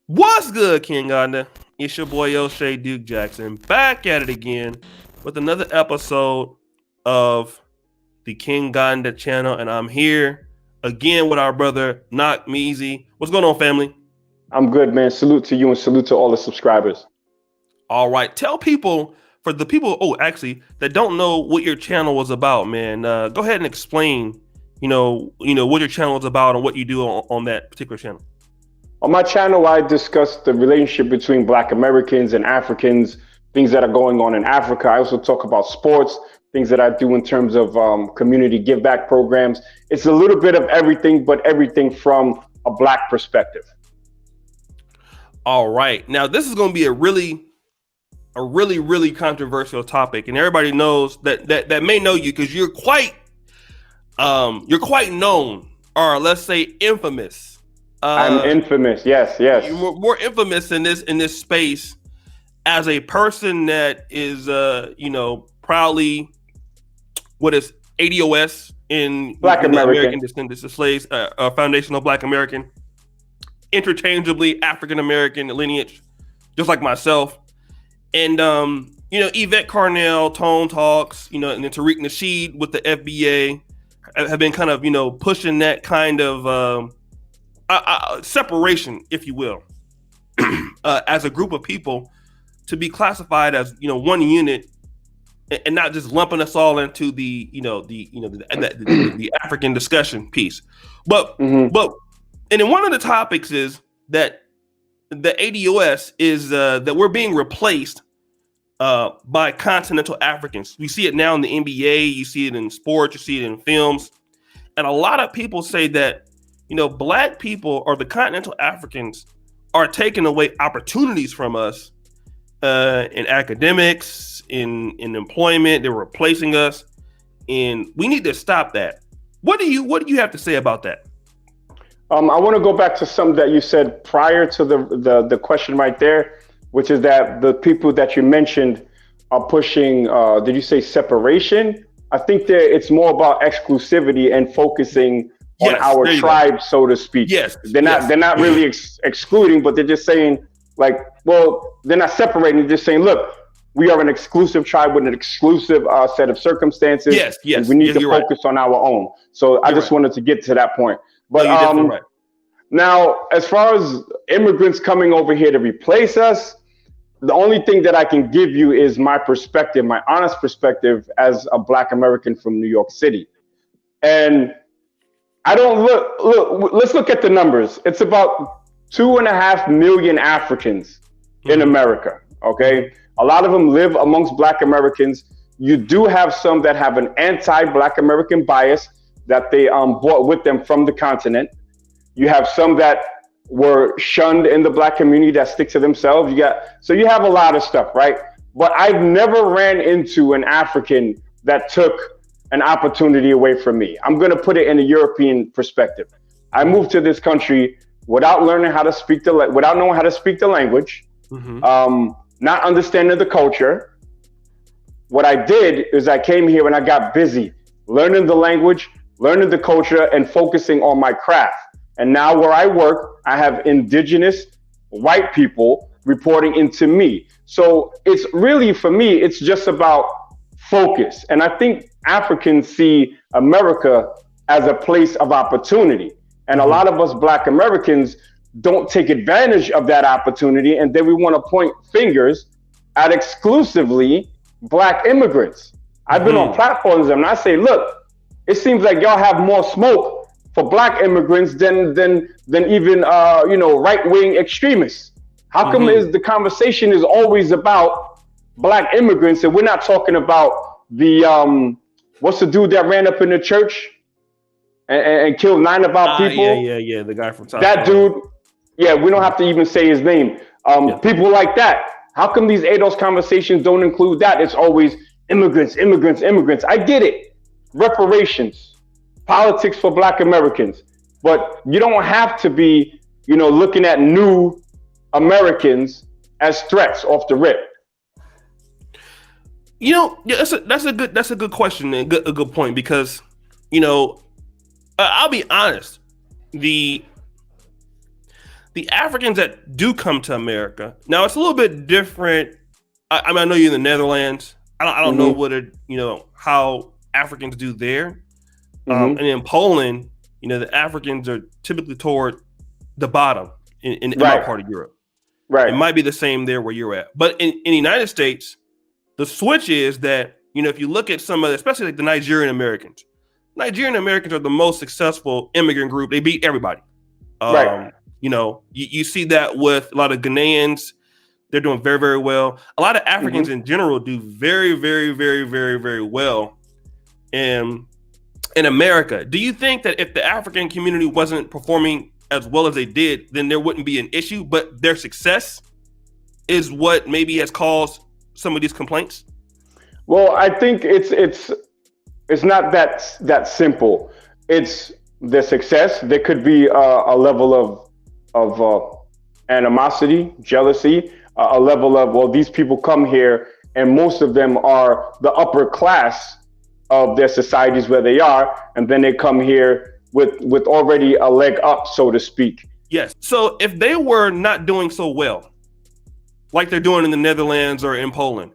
What's good, King Ganda? It's your boy O'Shea Duke Jackson back at it again with another episode of the King Ganda channel, and I'm here again with our brother NAKMEEZY. What's going on, family? I'm good, man. Salute to you and salute to all the subscribers. All right, tell people for the people actually that don't know what your channel was about, man. Go ahead and explain, what your channel is about and what you do on that particular channel. On my channel, I discuss the relationship between Black Americans and Africans, things that are going on in Africa. I also talk about sports, things that I do in terms of community give back programs. It's a little bit of everything, but everything from a Black perspective. All right, now this is going to be a really controversial topic, and everybody knows that may know you because you're quite known, or let's say infamous. I'm infamous. Yes. You're more infamous in this space as a person that is proudly what is ADOS in Black American Descendants of Slaves, foundational Black American, interchangeably African American lineage, just like myself. And Yvette Carnell, Tone Talks, and then Tariq Nasheed with the FBA have been kind of pushing that kind of separation, if you will, as a group of people to be classified as one unit and not just lumping us all into the African discussion piece. But and then one of the topics is that the ADOS is that we're being replaced by continental Africans. We see it now in the NBA, you see it in sports, you see it in films, and a lot of people say that Black people or the continental Africans are taking away opportunities from us in academics, in employment. They're replacing us, and we need to stop that. What do you have to say about that? I want to go back to something that you said prior to the question right there, which is that the people that you mentioned are pushing. Did you say separation? I think that it's more about exclusivity and focusing on our tribe, so to speak. Yes, they're not really excluding, but they're just saying they're not separating. They're just saying, look, we are an exclusive tribe with an exclusive set of circumstances. Yes. And we need to focus on our own. So I just wanted to get to that point. But right. Now, as far as immigrants coming over here to replace us, the only thing that I can give you is my perspective, my honest perspective as a Black American from New York City. And I don't look, let's look at the numbers. It's about 2.5 million Africans in America, okay? A lot of them live amongst Black Americans. You do have some that have an anti-Black American bias that they brought with them from the continent. You have some that were shunned in the Black community that stick to themselves. So you have a lot of stuff, right? But I've never ran into an African that took an opportunity away from me. I'm going to put it in a European perspective. I moved to this country without knowing how to speak the language, not understanding the culture. What I did is I came here and I got busy learning the language, learning the culture, and focusing on my craft. And now where I work, I have indigenous white people reporting into me. So it's really, for me, it's just about focus. And I think Africans see America as a place of opportunity. And a lot of us Black Americans don't take advantage of that opportunity. And then we want to point fingers at exclusively Black immigrants. I've been on platforms and I say, look, it seems like y'all have more smoke for Black immigrants than even right-wing extremists. How come the conversation is always about Black immigrants and we're not talking about the what's the dude that ran up in the church and killed 9 of our people? Yeah, the guy from South that dude. Yeah, we don't have to even say his name. People like that. How come these ADOS conversations don't include that? It's always immigrants. I get it. Reparations, politics for Black Americans, but you don't have to be, looking at new Americans as threats off the rip. That's a good question and a good point because, I'll be honest, the the Africans that do come to America, now it's a little bit different. I mean, I know you're in the Netherlands. I don't know what how Africans do there. And in Poland, the Africans are typically toward the bottom in my part of Europe. Right. It might be the same there where you're at. But in the United States, the switch is that, if you look at some of the, especially like the Nigerian Americans are the most successful immigrant group. They beat everybody. You see that with a lot of Ghanaians. They're doing very, very well. A lot of Africans in general do very, very, very, very, very well in America. Do you think that if the African community wasn't performing as well as they did, then there wouldn't be an issue, but their success is what maybe has caused some of these complaints? Well, I think it's not that simple. It's the success. There could be a level of animosity, jealousy, a level of, well, these people come here and most of them are the upper class of their societies where they are, and then they come here with already a leg up, so to speak. Yes. So if they were not doing so well, like they're doing in the Netherlands or in Poland,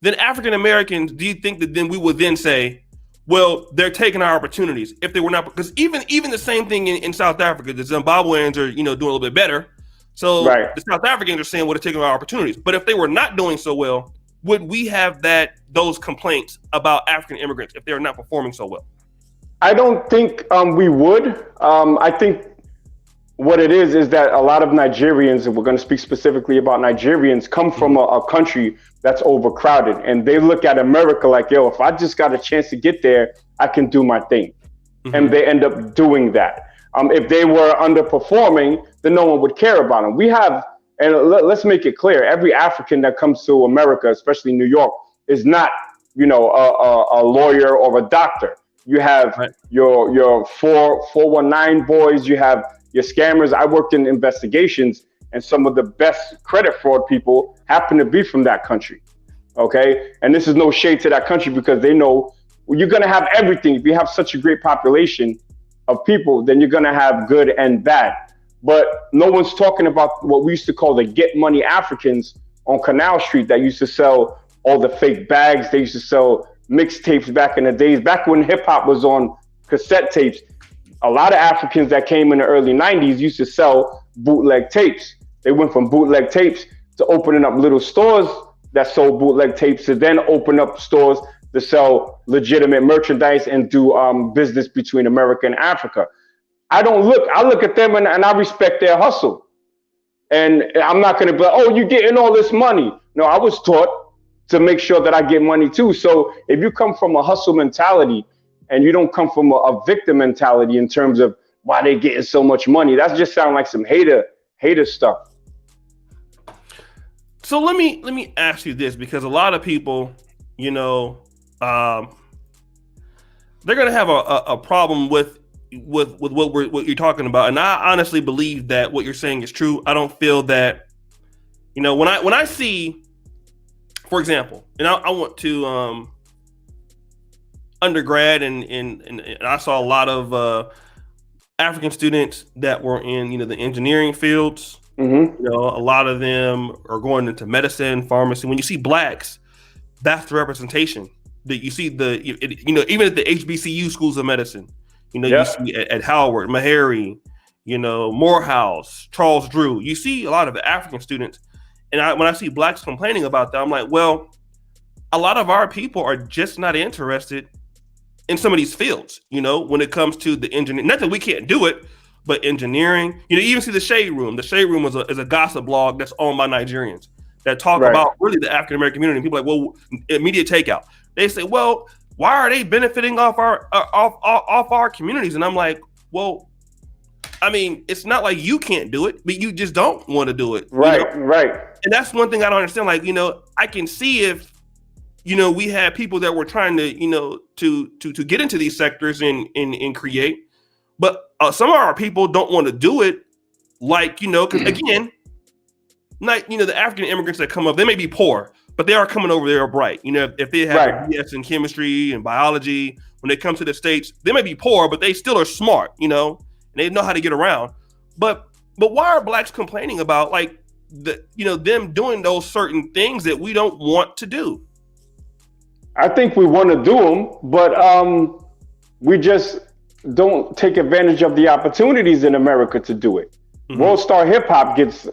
then African Americans, do you think that then we would then say, well, they're taking our opportunities if they were not? Because even the same thing in South Africa, the Zimbabweans are doing a little bit better. So the South Africans are saying, well, they're taking our opportunities. But if they were not doing so well, would we have those complaints about African immigrants if they're not performing so well? I don't think we would. I think what it is that a lot of Nigerians, and we're going to speak specifically about Nigerians, come from a country that's overcrowded, and they look at America like, yo, if I just got a chance to get there, I can do my thing. And they end up doing that. If they were underperforming, then no one would care about them. We have, and let's make it clear, every African that comes to America, especially New York, is not, a lawyer or a doctor. You have your 419 boys, you have your scammers. I worked in investigations, and some of the best credit fraud people happen to be from that country. Okay. And this is no shade to that country, because they know you're going to have everything. If you have such a great population of people, then you're going to have good and bad. But no one's talking about what we used to call the get money Africans on Canal Street that used to sell all the fake bags. They used to sell mixtapes back in the days, back when hip hop was on cassette tapes. A lot of Africans that came in the early 90s used to sell bootleg tapes. They went from bootleg tapes to opening up little stores that sold bootleg tapes, to then open up stores to sell legitimate merchandise and do business between America and Africa. I look at them and I respect their hustle. And I'm not going to be like, oh, you're getting all this money. No, I was taught to make sure that I get money too. So if you come from a hustle mentality and you don't come from a victim mentality in terms of why they getting so much money, that just sounds like some hater stuff. So let me ask you this, because a lot of people, they're going to have a problem with what you're talking about. And I honestly believe that what you're saying is true. I don't feel that, when I see, for example, and I went to undergrad and I saw a lot of African students that were in, the engineering fields. A lot of them are going into medicine, pharmacy. When you see blacks, that's the representation that you see. Even at the HBCU schools of medicine, you see at Howard, Meharry, Morehouse, Charles Drew. You see a lot of the African students, and when I see blacks complaining about that, I'm like, well, a lot of our people are just not interested in some of these fields. When it comes to the engineering, not that we can't do it, but engineering. You even see the Shade Room. The Shade Room is a gossip blog that's owned by Nigerians that talk about really the African American community. And people are like, well, immediate takeout. They say, well, why are they benefiting off our communities? And I'm like, well, I mean, it's not like you can't do it, but you just don't want to do it. Right. And that's one thing I don't understand. Like, I can see if, we had people that were trying to, to get into these sectors and create, but some of our people don't want to do it. Like, because again, the African immigrants that come up, they may be poor, but they are coming over there bright. If they have a BS in chemistry and biology, when they come to the States, they may be poor, but they still are smart, and they know how to get around. But But why are blacks complaining about like them doing those certain things that we don't want to do? I think we want to do them, but we just don't take advantage of the opportunities in America to do it. Mm-hmm. World Star Hip Hop gets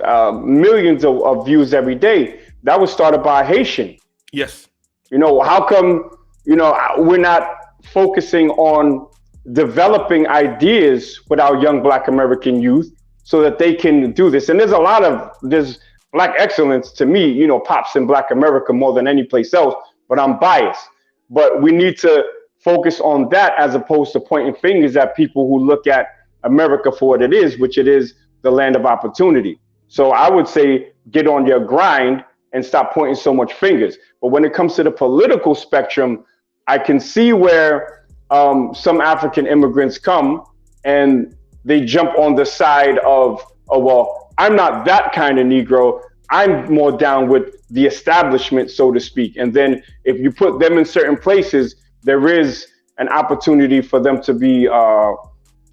millions of views every day. That was started by a Haitian. Yes. How come, we're not focusing on developing ideas with our young Black American youth so that they can do this? And there's Black excellence to me, pops in Black America more than any place else, but I'm biased. But we need to focus on that as opposed to pointing fingers at people who look at America for what it is, which it is the land of opportunity. So I would say get on your grind and stop pointing so much fingers. But when it comes to the political spectrum, I can see where some African immigrants come and they jump on the side of, oh, well, I'm not that kind of Negro. I'm more down with the establishment, so to speak. And then if you put them in certain places, there is an opportunity for them to be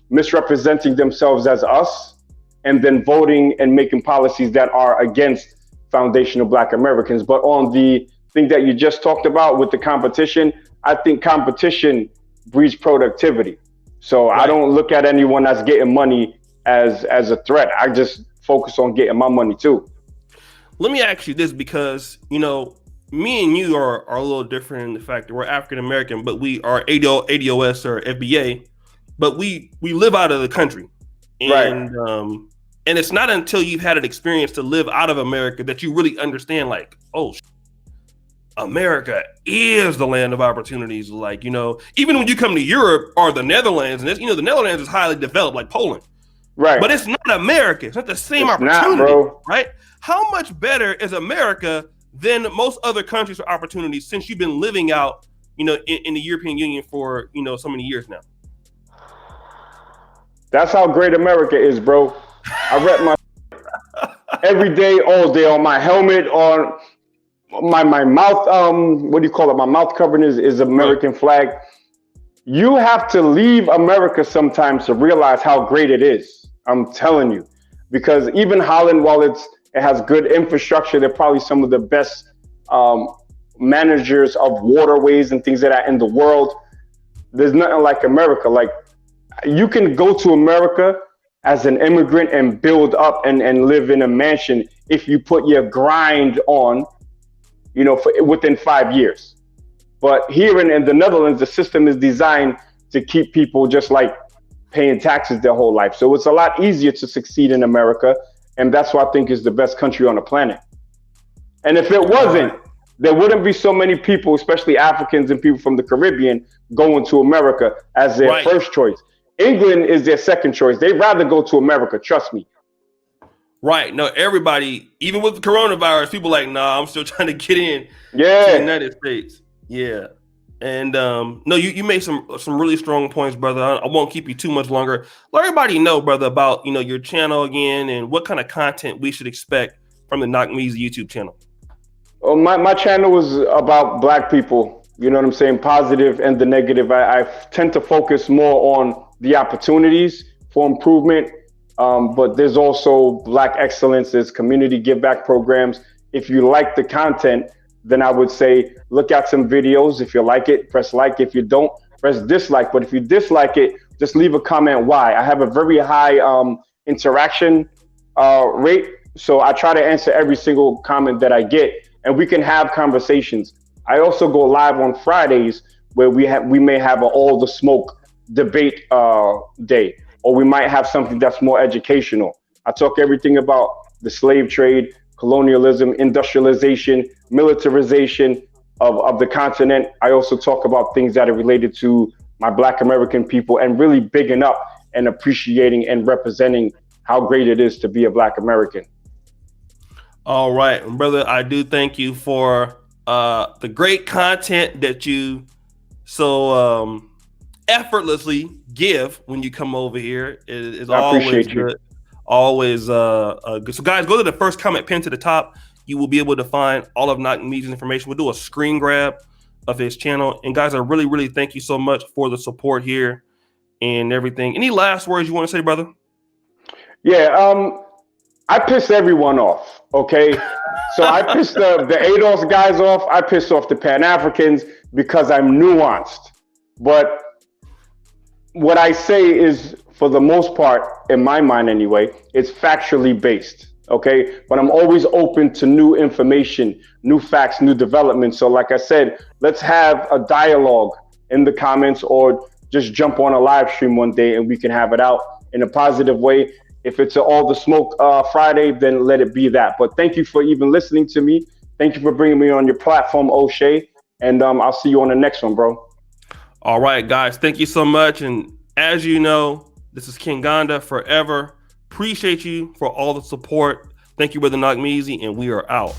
misrepresenting themselves as us and then voting and making policies that are against foundational Black Americans. But on the thing that you just talked about with the competition, I think competition breeds productivity. So right. I don't look at anyone that's getting money as a threat. I just focus on getting my money too. Let me ask you this, because, me and you are a little different in the fact that we're African American, but we are ADOS or FBA, but we live out of the country. And right. And it's not until you've had an experience to live out of America that you really understand, like, oh, America is the land of opportunities. Like, even when you come to Europe or the Netherlands, and the Netherlands is highly developed, like Poland. Right. But it's not America. It's not the same opportunity, not, bro. Right? How much better is America than most other countries for opportunities since you've been living out, in the European Union for, so many years now? That's how great America is, bro. I rep my every day, all day on my helmet, on my mouth. What do you call it? My mouth covering is American right. flag. You have to leave America sometimes to realize how great it is. I'm telling you, because even Holland, while it has good infrastructure, they're probably some of the best managers of waterways and things like that in the world. There's nothing like America. Like, you can go to America as an immigrant and build up and live in a mansion if you put your grind on, within 5 years. But here in the Netherlands, the system is designed to keep people just like paying taxes their whole life. So it's a lot easier to succeed in America. And that's why I think is the best country on the planet. And if it wasn't, there wouldn't be so many people, especially Africans and people from the Caribbean, going to America as their right. first choice. England is their second choice. They'd rather go to America, trust me. Right. No, everybody, even with the coronavirus, people like, nah, I'm still trying to get in to the United States. Yeah. And no, you made some really strong points, brother. I won't keep you too much longer. Let everybody know, brother, about your channel again and what kind of content we should expect from the NAKMEEZY YouTube channel. Well, my channel is about Black people. You know what I'm saying? Positive and the negative. I tend to focus more on the opportunities for improvement, but there's also Black excellence. There's community give back programs. If you like the content, then I would say look at some videos. If you like it, press like. If you don't, press dislike. But if you dislike it, just leave a comment why. I have a very high interaction rate, so I try to answer every single comment that I get, and we can have conversations. I also go live on Fridays where we may have an all the smoke debate day, or we might have something that's more educational. I talk everything about the slave trade, colonialism, industrialization, militarization of the continent. I also talk about things that are related to my Black American people and really bigging up and appreciating and representing how great it is to be a Black American. All right, brother, I do thank you for the great content that you so effortlessly give when you come over here. It's always good. Always good. So guys, go to the first comment pinned to the top. You will be able to find all of NAKMEEZY's information. We'll do a screen grab of his channel. And guys, I really, really thank you so much for the support here and everything. Any last words you want to say, brother? Yeah, I piss everyone off. Okay, so I pissed the ADOS guys off. I pissed off the Pan Africans because I'm nuanced. But what I say is, for the most part, in my mind anyway, it's factually based. Okay, but I'm always open to new information, new facts, new developments. So, like I said, let's have a dialogue in the comments, or just jump on a live stream one day and we can have it out in a positive way. If it's all the smoke Friday, then let it be that. But thank you for even listening to me. Thank you for bringing me on your platform, O'Shea. And I'll see you on the next one, bro. All right, guys. Thank you so much. And as you know, this is King Gonda forever. Appreciate you for all the support. Thank you, Brother NAKMEEZY, and we are out.